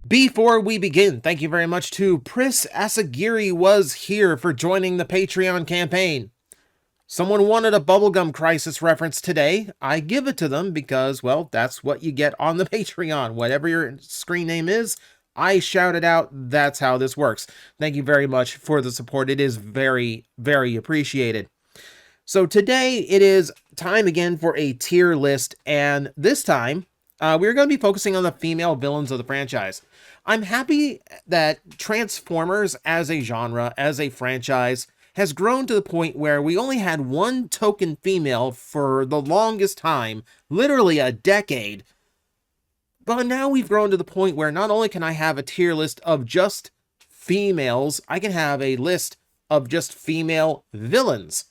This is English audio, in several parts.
Before we begin, thank you very much to Pris Asagiri was here for joining the Patreon campaign. Someone wanted a Bubblegum Crisis reference today. I give it to them because, well, that's what you get on the Patreon. Whatever your screen name is, I shout it out. That's how this works. Thank you very much for the support. It is very, very appreciated. So today it is time again for a tier list, and this time we're going to be focusing on the female villains of the franchise. I'm happy that Transformers as a genre, as a franchise, has grown to the point where we only had one token female for the longest time, literally a decade. But now we've grown to the point where not only can I have a tier list of just females, I can have a list of just female villains.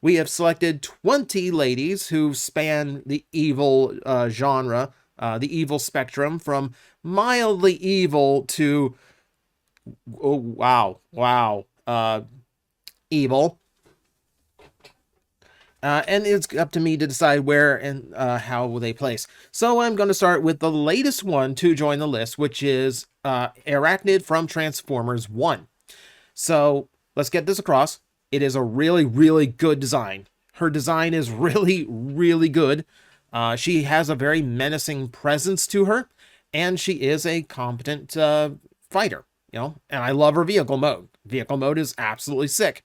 We have selected 20 ladies who span the evil genre, the evil spectrum, from mildly evil to, evil. And it's up to me to decide where and how they place. So I'm going to start with the latest one to join the list, which is Arachnid from Transformers 1. So let's get this across. It is a really, really good design. Her design is really, really good. She has a very menacing presence to her, and she is a competent fighter, and I love her vehicle mode. Vehicle mode is absolutely sick.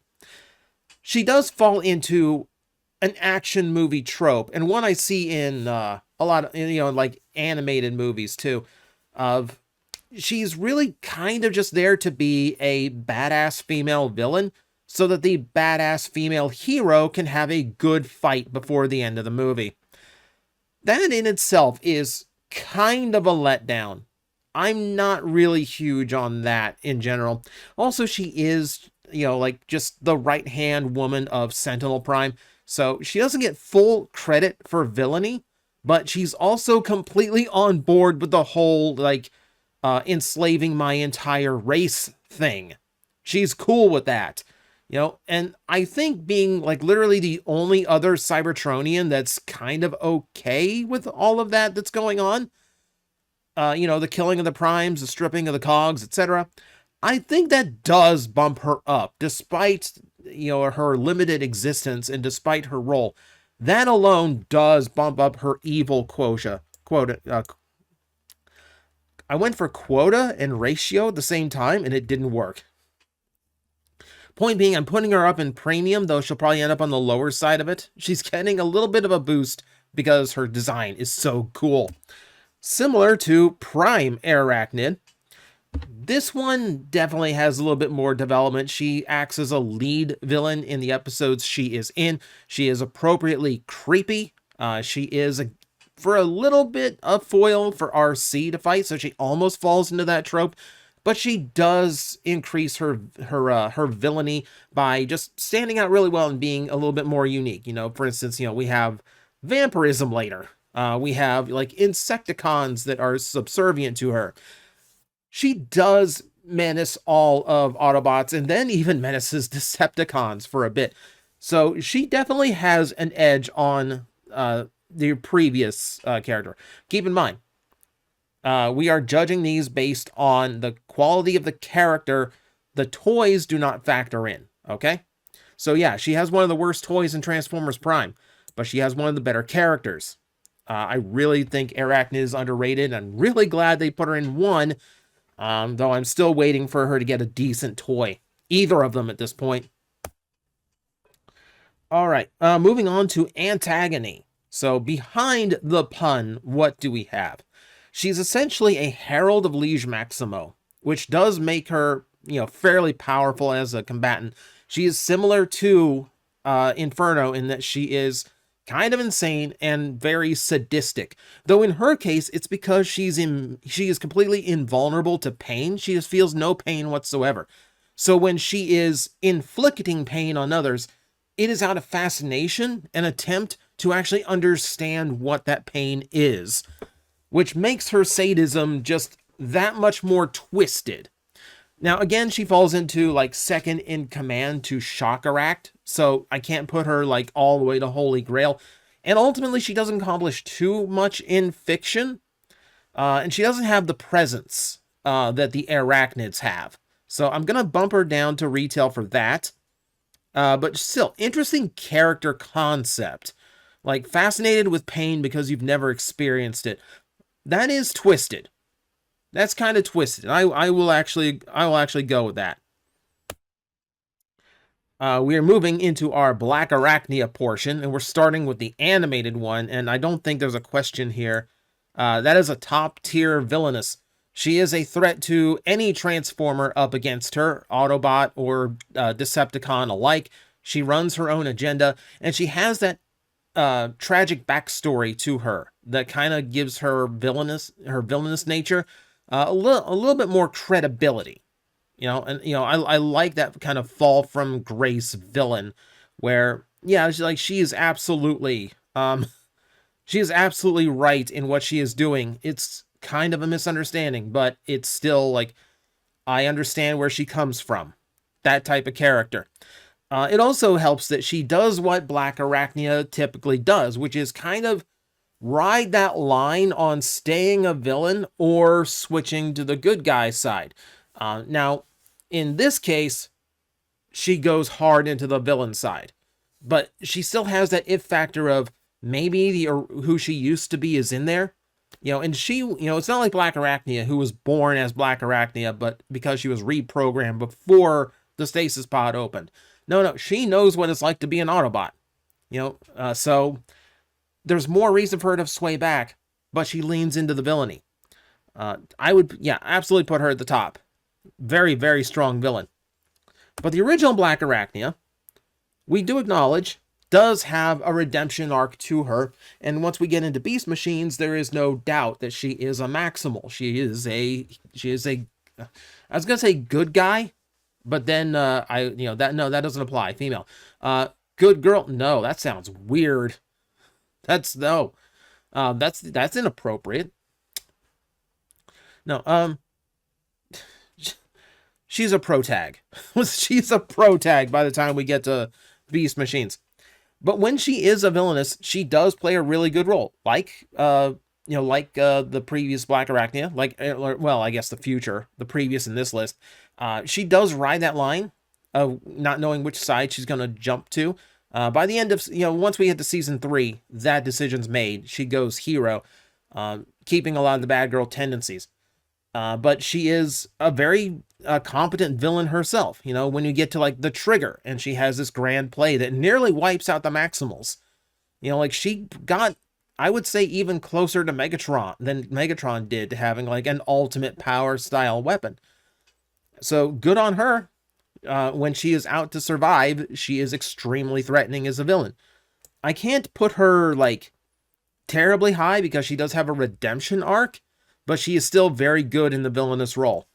She does fall into an action movie trope, and one I see in a lot of, like animated movies too, of she's really kind of just there to be a badass female villain, so that the badass female hero can have a good fight before the end of the movie. That in itself is kind of a letdown. I'm not really huge on that in general. Also, she is, like just the right-hand woman of Sentinel Prime, so she doesn't get full credit for villainy, but she's also completely on board with the whole, enslaving my entire race thing. She's cool with that. And I think being literally the only other Cybertronian that's kind of okay with all of that that's going on, the killing of the primes, the stripping of the cogs, etc. I think that does bump her up, despite, her limited existence and despite her role. That alone does bump up her evil quota. I went for quota and ratio at the same time, and it didn't work. Point being, I'm putting her up in premium, though she'll probably end up on the lower side of it. She's getting a little bit of a boost because her design is so cool. Similar to Prime Arachnid, this one definitely has a little bit more development. She acts as a lead villain in the episodes she is in. She is appropriately creepy. She is, for a little bit, a foil for RC to fight, so she almost falls into that trope. But she does increase her villainy by just standing out really well and being a little bit more unique. For instance, we have vampirism later. We have Insecticons that are subservient to her. She does menace all of Autobots and then even menaces Decepticons for a bit. So she definitely has an edge on the previous character. Keep in mind, we are judging these based on the quality of the character. The toys do not factor in, okay? So yeah, she has one of the worst toys in Transformers Prime, but she has one of the better characters. I really think Arachnid is underrated. I'm really glad they put her in 1, though I'm still waiting for her to get a decent toy. Either of them at this point. All right, moving on to Antagony. So behind the pun, what do we have? She's essentially a Herald of Liege Maximo, which does make her, fairly powerful as a combatant. She is similar to Inferno in that she is kind of insane and very sadistic. Though in her case, it's because she is completely invulnerable to pain. She just feels no pain whatsoever. So when she is inflicting pain on others, it is out of fascination, an attempt to actually understand what that pain is, which makes her sadism just that much more twisted. Now, again, she falls into, second in command to Shockeract, so I can't put her, all the way to Holy Grail. And ultimately, she doesn't accomplish too much in fiction, and she doesn't have the presence that the Arachnids have. So I'm going to bump her down to retail for that. But still, interesting character concept. Like, fascinated with pain because you've never experienced it. That is twisted. That's kind of twisted. I will actually go with that. We are moving into our Blackarachnia portion, and we're starting with the animated one, and I don't think there's a question here. That is a top-tier villainess. She is a threat to any Transformer up against her, Autobot or Decepticon alike. She runs her own agenda, and she has that tragic backstory to her that kind of gives her villainous nature a little bit more credibility. I like that kind of fall from grace villain where, yeah, she is absolutely right in what she is doing. It's kind of a misunderstanding, but it's still like, I understand where she comes from. That type of character. It also helps that she does what Blackarachnia typically does, which is kind of ride that line on staying a villain or switching to the good guy side. Now, in this case, she goes hard into the villain side, but she still has that if factor of maybe who she used to be is in there. And she, it's not like Blackarachnia, who was born as Blackarachnia, but because she was reprogrammed before the stasis pod opened. No, she knows what it's like to be an Autobot. So there's more reason for her to sway back, but she leans into the villainy. I would, absolutely put her at the top. Very, very strong villain. But the original Blackarachnia, we do acknowledge, does have a redemption arc to her. And once we get into Beast Machines, there is no doubt that she is a Maximal. She is a, I was going to say good guy, but then that doesn't apply. Female. Good girl. No, that sounds weird. That's inappropriate. No, she's a pro tag. She's a pro tag by the time we get to Beast Machines. But when she is a villainess, she does play a really good role. Like the previous Blackarachnia, I guess the previous in this list. She does ride that line of not knowing which side she's going to jump to. By the end of, once we get to season 3, that decision's made. She goes hero, keeping a lot of the bad girl tendencies. But she is a very competent villain herself. When you get to like the trigger and she has this grand play that nearly wipes out the Maximals. She got, I would say, even closer to Megatron than Megatron did to having like an ultimate power style weapon. So good on her. When she is out to survive, she is extremely threatening as a villain. I can't put her like terribly high because she does have a redemption arc, but she is still very good in the villainous role.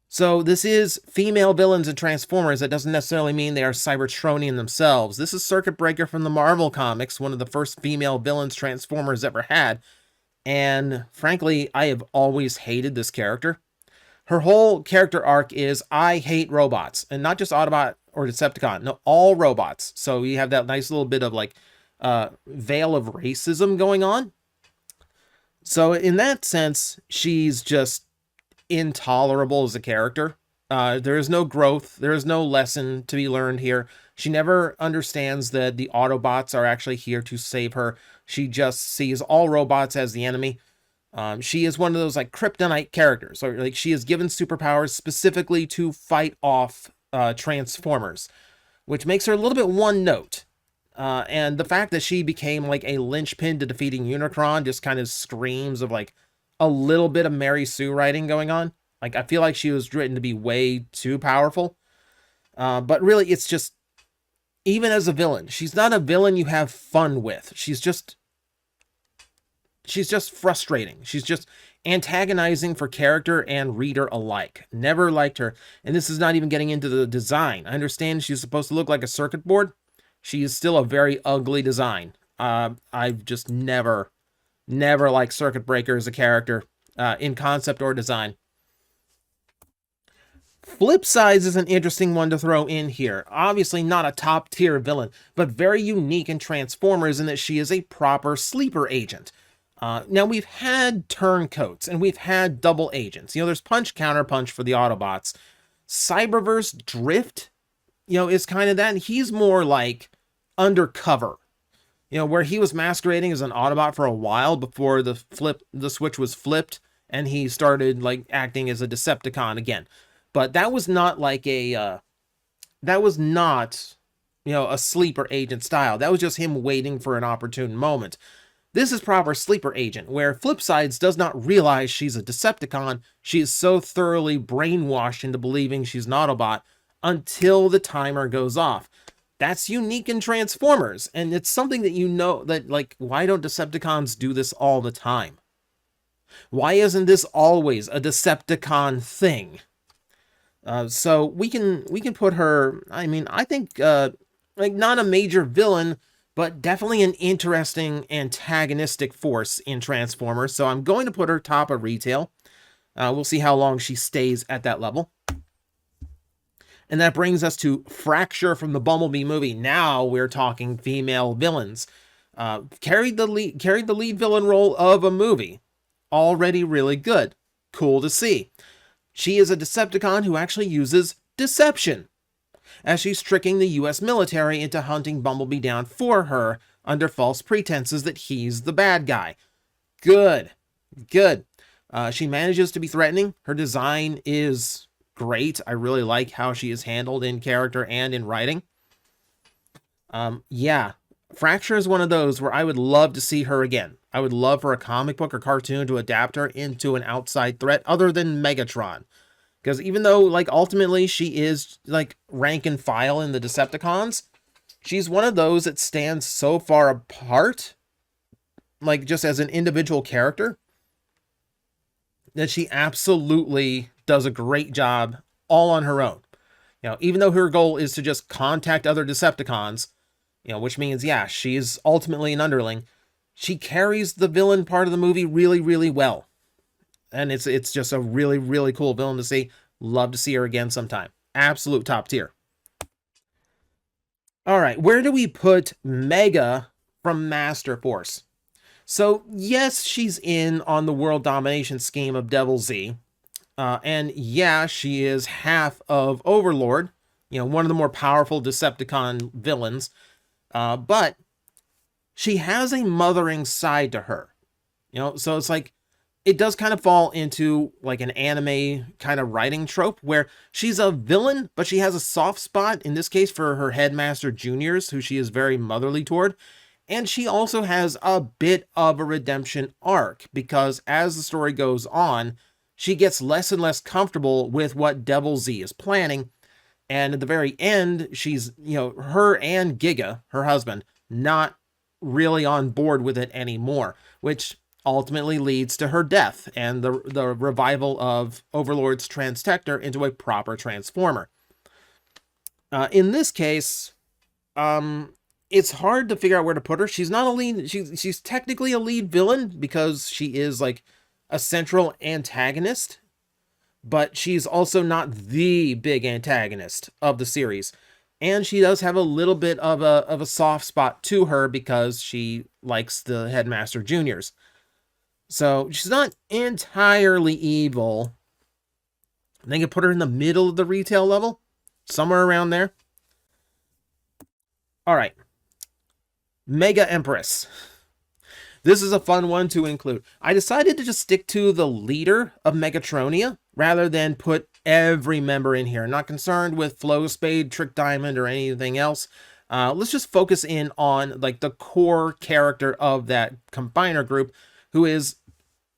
So this is female villains and Transformers. That doesn't necessarily mean they are Cybertronian themselves. This is Circuit Breaker from the Marvel Comics, one of the first female villains Transformers ever had. And frankly, I have always hated this character. Her whole character arc is, I hate robots. And not just Autobot or Decepticon. No, all robots. So you have that nice little bit of like veil of racism going on. So in that sense, she's just intolerable as a character. There is no growth. There is no lesson to be learned here. She never understands that the Autobots are actually here to save her. She just sees all robots as the enemy. She is one of those like kryptonite characters. So like she is given superpowers specifically to fight off Transformers, which makes her a little bit one note. And the fact that she became like a linchpin to defeating Unicron just kind of screams of like a little bit of Mary Sue writing going on. Like, I feel like she was written to be way too powerful. But really, it's just, even as a villain, she's not a villain you have fun with. She's just frustrating. She's just antagonizing for character and reader alike. Never liked her. And this is not even getting into the design. I understand she's supposed to look like a circuit board. She is still a very ugly design. I've just never liked Circuit Breaker as a character, in concept or design. Flipsize is an interesting one to throw in here. Obviously not a top tier villain, but very unique in Transformers in that she is a proper sleeper agent. Now, we've had turncoats, and we've had double agents. There's punch, counter punch for the Autobots. Cyberverse Drift, is kind of that. He's more like undercover, where he was masquerading as an Autobot for a while before the switch was flipped, and he started like acting as a Decepticon again. But that was not like a sleeper agent style. That was just him waiting for an opportune moment. This is proper sleeper agent, where Flipsides does not realize she's a Decepticon. She is so thoroughly brainwashed into believing she's an Autobot until the timer goes off. That's unique in Transformers, and it's something that like, why don't Decepticons do this all the time? Why isn't this always a Decepticon thing? So we can put her, I think, like, not a major villain, but definitely an interesting antagonistic force in Transformers. So I'm going to put her top of retail. We'll see how long she stays at that level. And that brings us to Fracture from the Bumblebee movie. Now we're talking female villains. Carried the lead villain role of a movie. Already really good. Cool to see. She is a Decepticon who actually uses deception, as she's tricking the US military into hunting Bumblebee down for her under false pretenses that he's the bad guy. Good. She manages to be threatening. Her design is great. I really like how she is handled in character and in writing. Yeah, Fracture is one of those where I would love to see her again. I would love for a comic book or cartoon to adapt her into an outside threat other than Megatron. Because even though, like, ultimately she is, like, rank and file in the Decepticons, she's one of those that stands so far apart, like, just as an individual character, that she absolutely does a great job all on her own. Even though her goal is to just contact other Decepticons, which means, yeah, she's ultimately an underling, she carries the villain part of the movie really, really well. And it's just a really, really cool villain to see. Love to see her again sometime. Absolute top tier. All right, where do we put Mega from Masterforce? So, yes, she's in on the world domination scheme of Devil Z. And yeah, she is half of Overlord, one of the more powerful Decepticon villains. But she has a mothering side to her. So it's like, it does kind of fall into like an anime kind of writing trope where she's a villain, but she has a soft spot, in this case for her headmaster juniors, who she is very motherly toward. And she also has a bit of a redemption arc, because as the story goes on, she gets less and less comfortable with what Devil Z is planning. And at the very end, she's, her and Giga, her husband, not really on board with it anymore, which ultimately leads to her death and the revival of Overlord's Transtector into a proper Transformer. In this case, it's hard to figure out where to put her. She's not a lead. She's technically a lead villain because she is like a central antagonist, but she's also not the big antagonist of the series. And she does have a little bit of a soft spot to her because she likes the Headmaster Juniors. So she's not entirely evil. I think I put her in the middle of the retail level, somewhere around there. All right. Mega Empress. This is a fun one to include. I decided to just stick to the leader of Megatronia rather than put every member in here. Not concerned with Flow Spade, Trick Diamond, or anything else. Let's just focus in on like the core character of that combiner group, who is,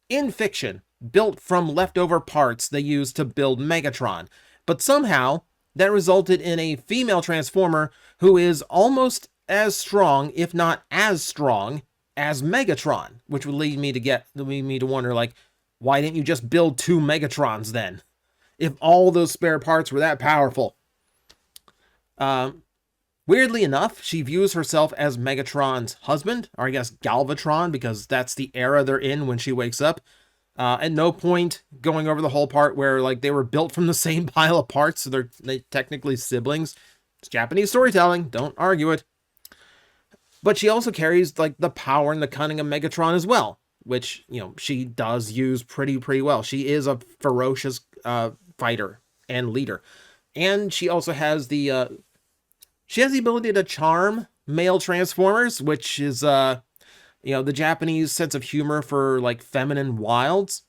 in fiction, built from leftover parts they used to build Megatron. But somehow, that resulted in a female Transformer who is almost as strong, if not as strong, as Megatron, which would lead me to wonder, like, why didn't you just build 2 Megatrons then? If all those spare parts were that powerful. Weirdly enough, she views herself as Megatron's husband, or I guess Galvatron, because that's the era they're in when she wakes up. At no point going over the whole part where like they were built from the same pile of parts, so they're technically siblings. It's Japanese storytelling, don't argue it. But she also carries like the power and the cunning of Megatron as well. which, you know, she does use pretty well. She is a ferocious fighter and leader. And she also has the ability to charm male Transformers, which is you know, the Japanese sense of humor for like feminine wilds,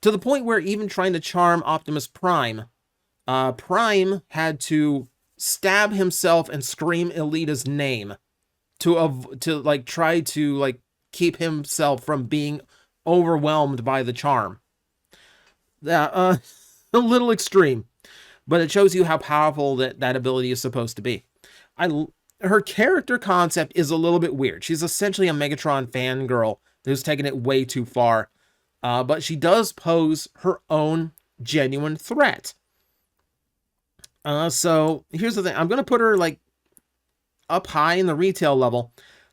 to the point where even trying to charm Optimus Prime, Prime had to stab himself and scream Elita's name to like try to like keep himself from being overwhelmed by the charm. A little extreme, but it shows you how powerful that ability is supposed to be. Her character concept is a little bit weird. She's essentially a Megatron fangirl who's taken it way too far, but she does pose her own genuine threat. So here's the thing. I'm going to put her like up high in the retail level.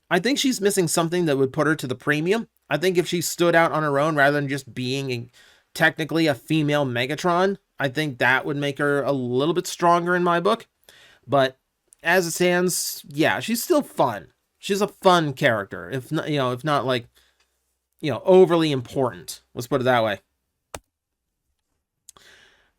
I think she's missing something that would put her to the premium. I think if she stood out on her own rather than just being technically a female Megatron, I think that would make her a little bit stronger in my book. But as it stands, yeah, she's still fun. She's a fun character, if not, if not like, overly important. Let's put it that way.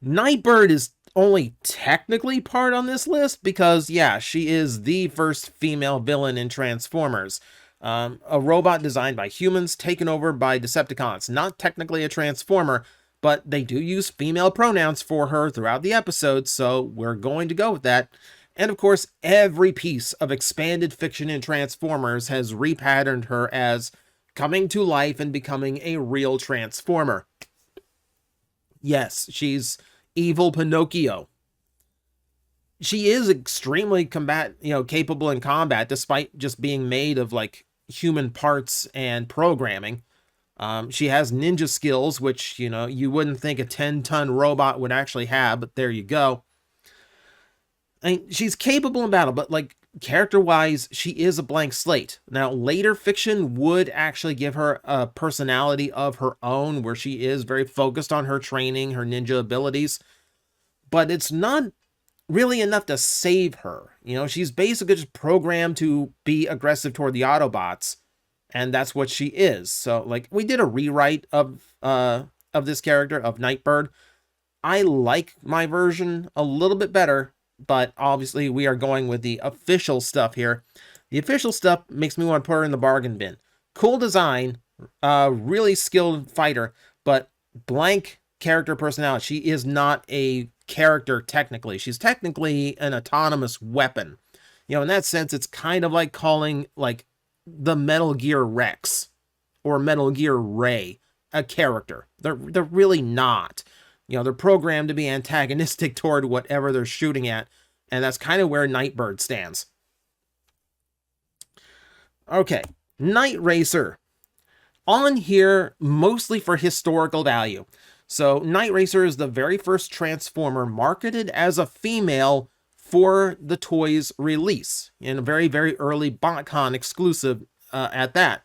Nightbird is only technically part on this list because, yeah, she is the first female villain in Transformers. A robot designed by humans, taken over by Decepticons. Not technically a Transformer, but they do use female pronouns for her throughout the episode, so we're going to go with that. And of course, every piece of expanded fiction in Transformers has repatterned her as coming to life and becoming a real Transformer. Yes, she's evil Pinocchio. She is extremely capable in combat, despite just being made of like human parts and programming. She has ninja skills, which, you wouldn't think a 10-ton robot would actually have, but there you go. I mean, she's capable in battle, but like character-wise, she is a blank slate. Now, later fiction would actually give her a personality of her own, where she is very focused on her training, her ninja abilities, but it's not really enough to save her. She's basically just programmed to be aggressive toward the Autobots, and that's what she is. So, like, we did a rewrite of this character, of Nightbird. I like my version a little bit better, but obviously we are going with the official stuff here. The official stuff makes me want to put her in the bargain bin. Cool design, really skilled fighter, but blank character personality. She is not a character technically. She's technically an autonomous weapon. In that sense, it's kind of like calling like the Metal Gear Rex or Metal Gear Ray a character. They're really not. They're programmed to be antagonistic toward whatever they're shooting at, and that's kind of where Nightbird stands. Okay, Nightracer. On here, mostly for historical value. So, Nightracer is the very first Transformer marketed as a female for the toy's release, in a very, very early BotCon exclusive at that.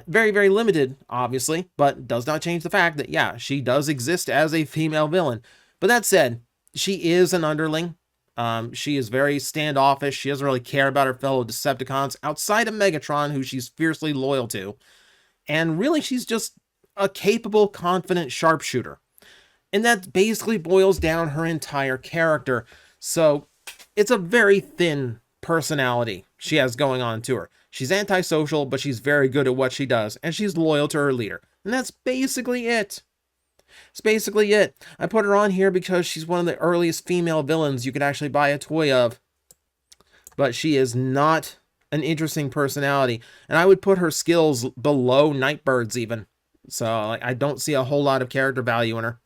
Very, very limited, obviously, but does not change the fact that, yeah, she does exist as a female villain. But that said, she is an underling. She is very standoffish. She doesn't really care about her fellow Decepticons outside of Megatron, who she's fiercely loyal to. And really, she's just a capable, confident sharpshooter. And that basically boils down her entire character. So, it's a very thin personality she has going on to her. She's antisocial, but she's very good at what she does, and she's loyal to her leader. And that's basically it. It's basically it. I put her on here because she's one of the earliest female villains you could actually buy a toy of. But she is not an interesting personality. And I would put her skills below Nightbird's even. So I don't see a whole lot of character value in her.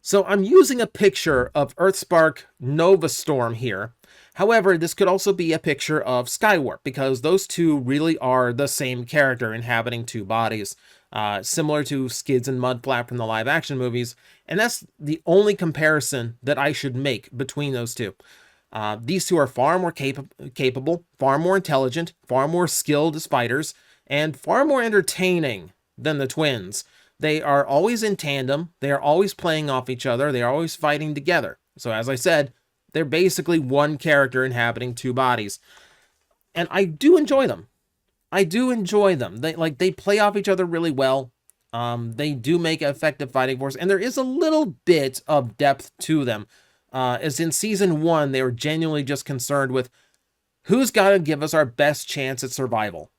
So I'm using a picture of Earthspark Nova Storm here. However, this could also be a picture of Skywarp, because those two really are the same character inhabiting two bodies, similar to Skids and Mudflap from the live-action movies, and that's the only comparison that I should make between those two. These two are far more capable, far more intelligent, far more skilled as fighters, and far more entertaining than the twins. They are always in tandem, they are always playing off each other, they are always fighting together. So as I said, they're basically one character inhabiting two bodies. And I do enjoy them. I do enjoy them. They play off each other really well. They do make an effective fighting force, and there is a little bit of depth to them. As in season 1, they were genuinely just concerned with who's got to give us our best chance at survival.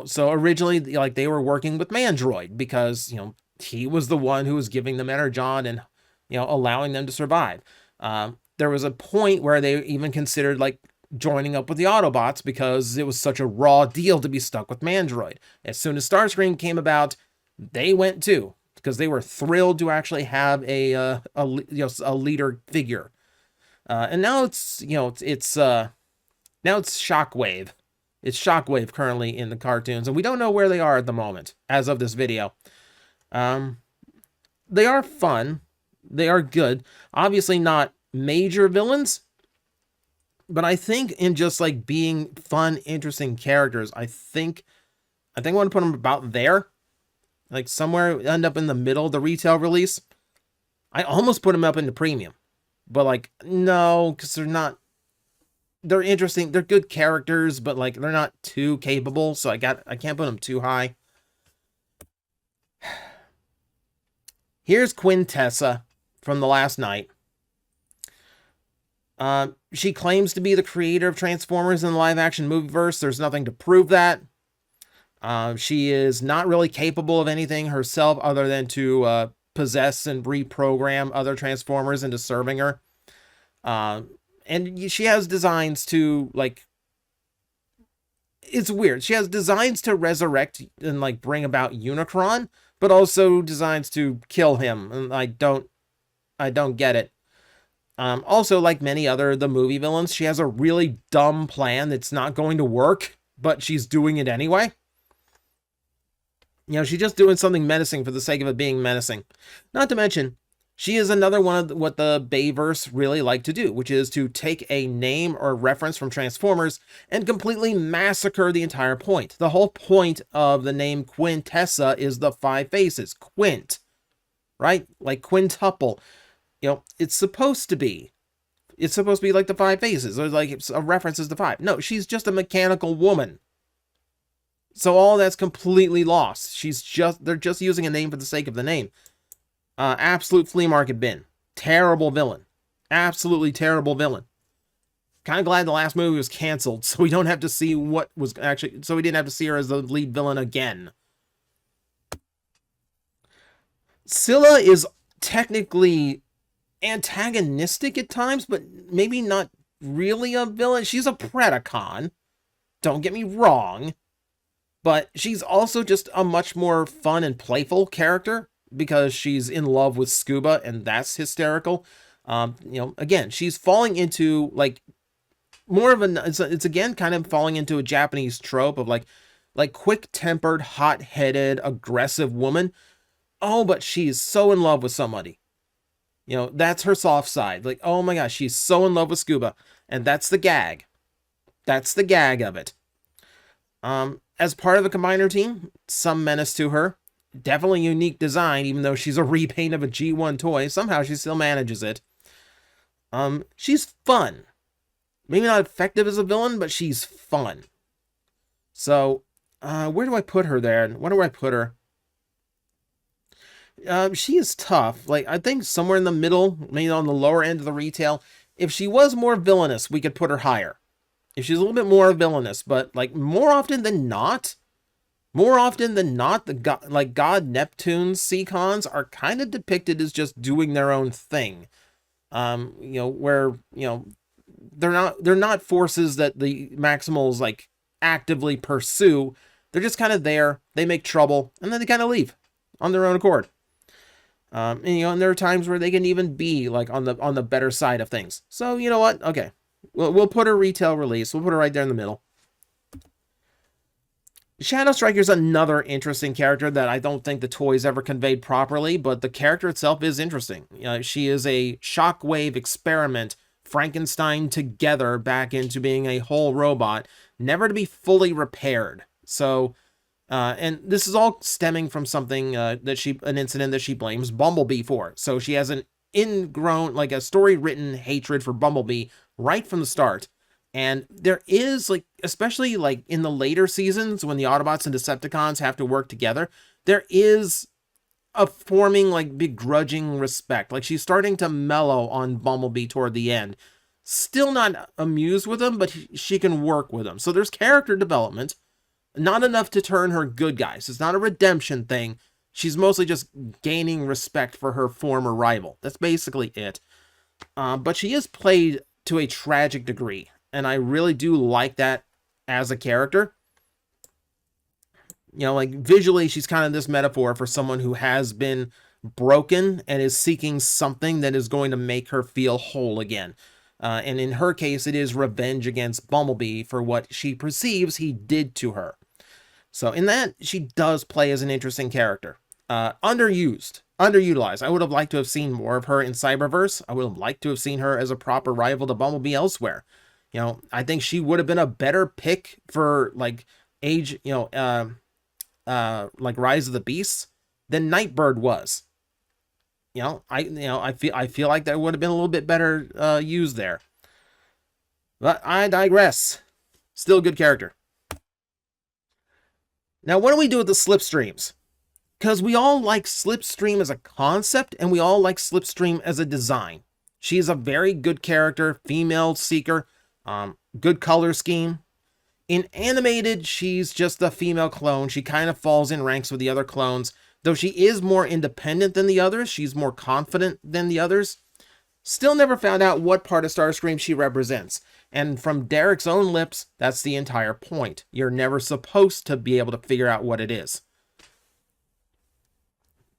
So originally, like, they were working with Mandroid because, he was the one who was giving them energon and, allowing them to survive. There was a point where they even considered, like, joining up with the Autobots because it was such a raw deal to be stuck with Mandroid. As soon as Starscream came about, they went too, because they were thrilled to actually have a leader figure. And now it's Shockwave. It's Shockwave currently in the cartoons, and we don't know where they are at the moment as of this video. They are fun. They are good. Obviously not major villains, but I think in just like being fun, interesting characters, I think I want to put them about there. Like somewhere end up in the middle of the retail release. I almost put them up in the premium, but like, no, because they're interesting. They're good characters, but like they're not too capable. So I can't put them too high. Here's Quintessa from the last night. She claims to be the creator of Transformers in the live-action movieverse. There's nothing to prove that. She is not really capable of anything herself other than to possess and reprogram other Transformers into serving her. And she has designs to, like... It's weird. She has designs to resurrect and, like, bring about Unicron, but also designs to kill him. And I don't get it. Also, like many other the movie villains, she has a really dumb plan that's not going to work, but she's doing it anyway. She's just doing something menacing for the sake of it being menacing. Not to mention, she is another one of what the Bayverse really like to do, which is to take a name or reference from Transformers and completely massacre the entire point. The whole point of the name Quintessa is the 5 faces. Quint. Right? Like quintuple. It's supposed to be like the 5 faces, or like a references to 5. No, she's just a mechanical woman. So all that's completely lost. They're just using a name for the sake of the name. Absolute flea market bin. Terrible villain. Absolutely terrible villain. Kind of glad the last movie was canceled, so we don't have to see so we didn't have to see her as the lead villain again. Sila is technically antagonistic at times, but maybe not really a villain. She's a Predacon, don't get me wrong, but she's also just a much more fun and playful character because she's in love with Scuba, and that's hysterical. Again, she's falling into like more of it's again kind of falling into a Japanese trope of like quick-tempered, hot-headed, aggressive woman. Oh, but she's so in love with somebody. That's her soft side. Like, oh my gosh, she's so in love with Scuba. And that's the gag. That's the gag of it. As part of the Combiner team, some menace to her. Definitely unique design, even though she's a repaint of a G1 toy. Somehow she still manages it. She's fun. Maybe not effective as a villain, but she's fun. So, where do I put her there? Where do I put her? She is tough. Like, I think somewhere in the middle, maybe on the lower end of the retail. If she was more villainous, we could put her higher. If she's a little bit more villainous, but like more often than not, the God Neptune's Seacons are kind of depicted as just doing their own thing. Where they're not forces that the Maximals like actively pursue. They're just kind of there. They make trouble, and then they kind of leave on their own accord. And there are times where they can even be like on the better side of things. So you know what? Okay, we'll put her retail release. We'll put her right there in the middle. Shadow Striker's another interesting character that I don't think the toys ever conveyed properly, but the character itself is interesting. She is a Shockwave experiment, Frankenstein together back into being a whole robot, never to be fully repaired. So. And this is all stemming from something an incident that she blames Bumblebee for. So she has an ingrown, like a story-written hatred for Bumblebee right from the start. And there is, like, especially like in the later seasons when the Autobots and Decepticons have to work together, there is a forming like begrudging respect. Like she's starting to mellow on Bumblebee toward the end. Still not amused with him, but she can work with him. So there's character development, not enough to turn her good guys. It's not a redemption thing. She's mostly just gaining respect for her former rival. That's basically it. But she is played to a tragic degree, and I really do like that as a character. You know, like visually, she's kind of this metaphor for someone who has been broken and is seeking something that is going to make her feel whole again. And in her case, it is revenge against Bumblebee for what she perceives he did to her. So in that, she does play as an interesting character. Underutilized. I would have liked to have seen more of her in Cyberverse. I would have liked to have seen her as a proper rival to Bumblebee elsewhere. You know, I think she would have been a better pick for like age, like Rise of the Beasts than Nightbird was. I feel like that would have been a little bit better used there. But I digress. Still a good character. Now, what do we do with the Slipstreams? Because we all like Slipstream as a concept, and we all like Slipstream as a design. She's a very good character, female seeker, good color scheme. In animated, she's just a female clone. She kind of falls in ranks with the other clones. Though she is more independent than the others, she's more confident than the others. Still never found out what part of Starscream she represents. And from Derek's own lips, that's the entire point. You're never supposed to be able to figure out what it is.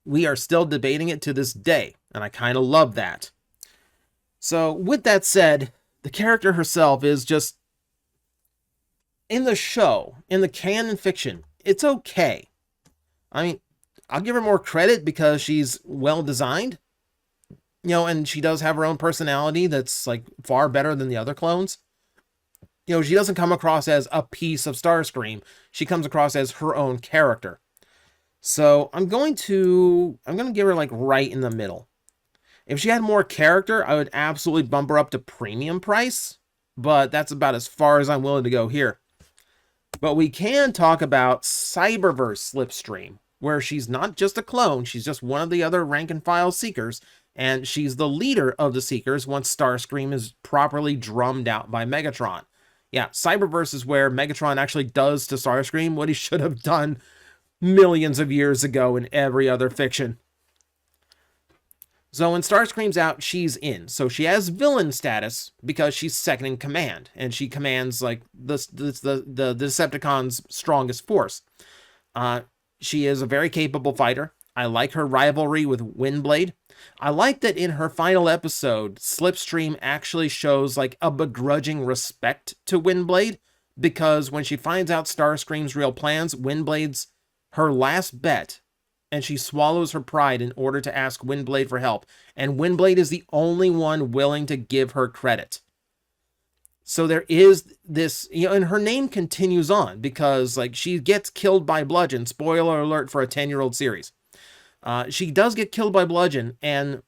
We are still debating it to this day, and I kind of love that. So, with that said, the character herself is just... in the show, in the canon fiction, it's okay. I mean, I'll give her more credit because she's well designed. You know, and she does have her own personality that's like far better than the other clones. You know, she doesn't come across as a piece of Starscream. She comes across as her own character. So I'm going to give her like right in the middle. If she had more character, I would absolutely bump her up to premium price, but that's about as far as I'm willing to go here. But we can talk about Cyberverse Slipstream, where she's not just a clone, she's just one of the other rank and file Seekers, and she's the leader of the Seekers once Starscream is properly drummed out by Megatron. Yeah, Cyberverse is where Megatron actually does to Starscream what he should have done millions of years ago in every other fiction. So when Starscream's out, she's in. So she has villain status because she's second in command, and she commands like the Decepticons' strongest force. She is a very capable fighter. I like her rivalry with Windblade. I like that in her final episode, Slipstream actually shows like a begrudging respect to Windblade, because when she finds out Starscream's real plans, Windblade's her last bet, and she swallows her pride in order to ask Windblade for help. And Windblade is the only one willing to give her credit. So there is this, you know, and her name continues on because like she gets killed by Bludgeon. Spoiler alert for a 10-year-old series. She does get killed by Bludgeon, and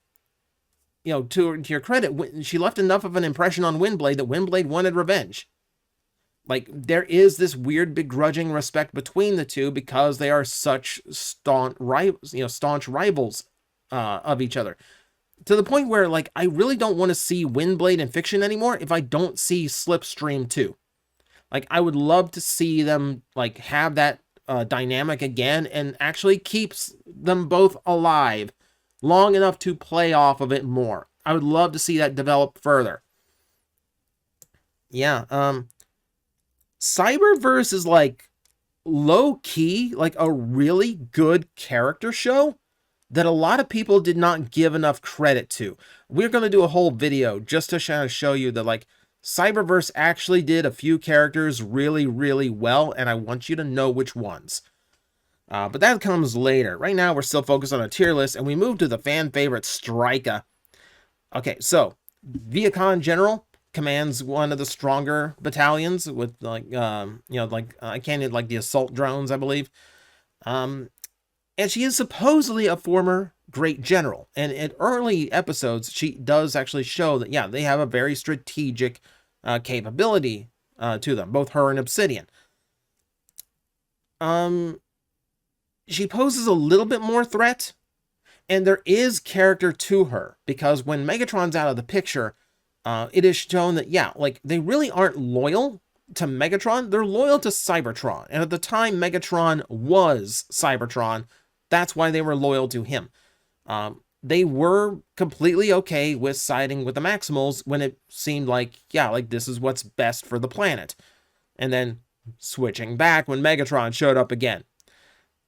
you know, to your credit, she left enough of an impression on Windblade that Windblade wanted revenge. Like, there is this weird begrudging respect between the two because they are such staunch rivals of each other. To the point where, like, I really don't want to see Windblade in fiction anymore if I don't see Slipstream too. Like, I would love to see them, like, have that dynamic again and actually keeps them both alive long enough to play off of it more. I would love to see that develop further. Yeah, Cyberverse is like low-key, like a really good character show that a lot of people did not give enough credit to. We're going to do a whole video just to show you that like Cyberverse actually did a few characters really, really well, and I want you to know which ones. But that comes later. Right now, we're still focused on a tier list, and we move to the fan favorite Strika. Okay, so Viacon General commands one of the stronger battalions with like I can't like the assault drones, I believe. And she is supposedly a former great general, and in early episodes she does actually show that yeah, they have a very strategic capability to them, both her and Obsidian. She poses a little bit more threat, and there is character to her, because when Megatron's out of the picture, it is shown that, yeah, like, they really aren't loyal to Megatron, they're loyal to Cybertron. And at the time Megatron was Cybertron, that's why they were loyal to him. They were completely okay with siding with the Maximals when it seemed like, yeah, like, this is what's best for the planet. And then switching back when Megatron showed up again.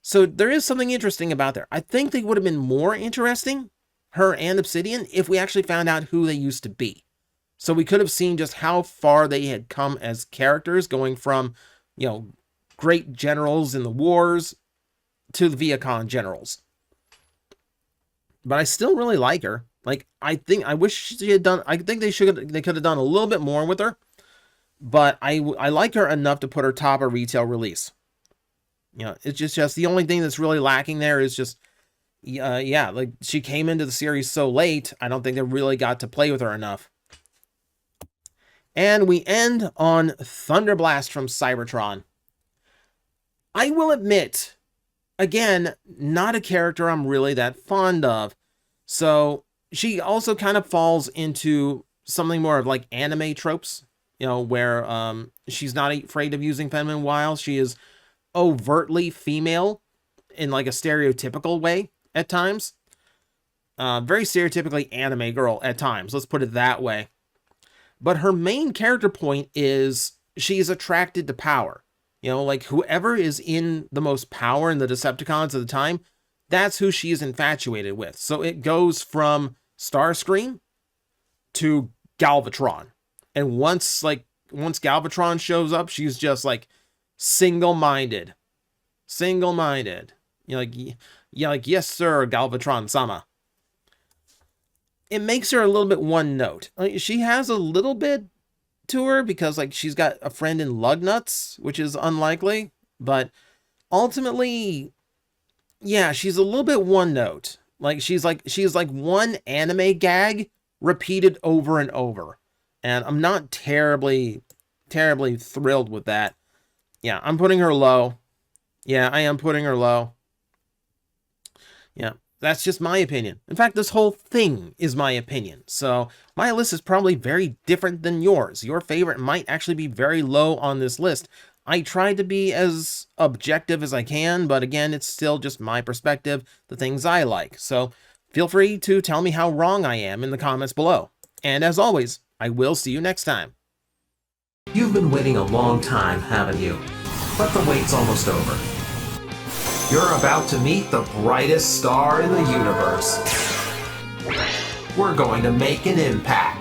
So there is something interesting about there. I think they would have been more interesting, her and Obsidian, if we actually found out who they used to be. So we could have seen just how far they had come as characters, going from, you know, great generals in the wars to the Viacon generals. But I still really like her. Like, I wish she had done, I think they could have done a little bit more with her. But I like her enough to put her top a retail release. You know, it's just the only thing that's really lacking there is just, yeah, like, she came into the series so late, I don't think they really got to play with her enough. And we end on Thunderblast from Cybertron. I will admit, again, not a character I'm really that fond of. So she also kind of falls into something more of like anime tropes, you know, where she's not afraid of using feminine wiles. She is overtly female in like a stereotypical way at times. Very stereotypically anime girl at times, let's put it that way. But her main character point is she's attracted to power. You know, like, whoever is in the most power in the Decepticons at the time, that's who she is infatuated with. So it goes from Starscream to Galvatron. And once Galvatron shows up, she's just like single-minded. Single-minded. You're like, yes, sir, Galvatron-sama. It makes her a little bit one note. Like, she has a little bit to her because, like, she's got a friend in Lugnuts, which is unlikely, but ultimately, yeah, she's a little bit one note. Like, she's like one anime gag repeated over and over. And I'm not terribly thrilled with that. Yeah, I'm putting her low. Yeah, I am putting her low. Yeah. That's just my opinion. In fact, this whole thing is my opinion. So my list is probably very different than yours. Your favorite might actually be very low on this list. I tried to be as objective as I can, but again, it's still just my perspective, the things I like. So feel free to tell me how wrong I am in the comments below. And as always, I will see you next time. You've been waiting a long time, haven't you? But the wait's almost over. You're about to meet the brightest star in the universe. We're going to make an impact.